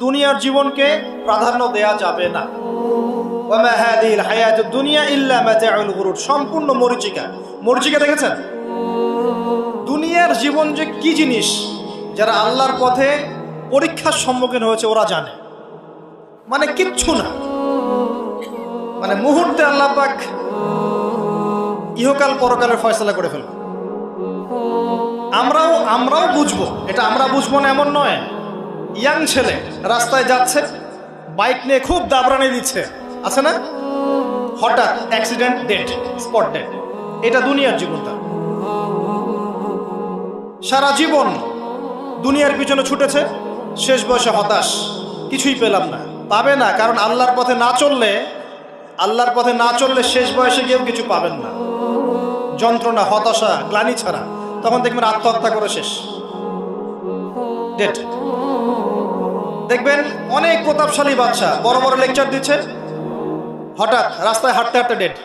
দুনিয়ার জীবনকে প্রাধান্য দেয়া যাবে না। ওয়ামা হাদিহিল হায়াতুদ দুনিয়া ইল্লা মাতাউল গুরুর, সম্পূর্ণ মরীচিকা। মরীচিকা দেখেছেন? দুনিয়ার জীবন যে কি জিনিস, যারা আল্লাহর পথে পরীক্ষার সম্মুখীন হয়েছে ওরা জানে। মানে কিচ্ছু না, মানে মুহূর্তে আল্লাহ পাক ইহকাল পরকালের ফয়সালা করে ফেলবে। আমরাও বুঝবো, এটা আমরা বুঝবো না এমন নয়। ইয়াং ছেলে রাস্তায় যাচ্ছে, বাইক নিয়ে খুব দাবরানি দিচ্ছে, আছে না? হঠাৎ অ্যাক্সিডেন্ট, ডেড, স্পট ডেড। এটা দুনিয়ার জীবনটা। সারা জীবন দুনিয়ার পিছনে ছুটেছে, শেষ বয়সে হতাশ, কিছুই পেলাম না। পাবে না, কারণ আল্লাহর পথে না চললে শেষ বয়সে গিয়েও কিছু পাবেন না। যন্ত্রণা, হতাশা, গ্লানি ছাড়া। তখন দেখবেন আত্মহত্যা করে শেষ, ডেড। দেখবেন অনেক প্রতাপশালী বাদশা বড় বড় লেকচার দিচ্ছে, হঠাৎ রাস্তায় হাঁটতে হাঁটতে ডেড।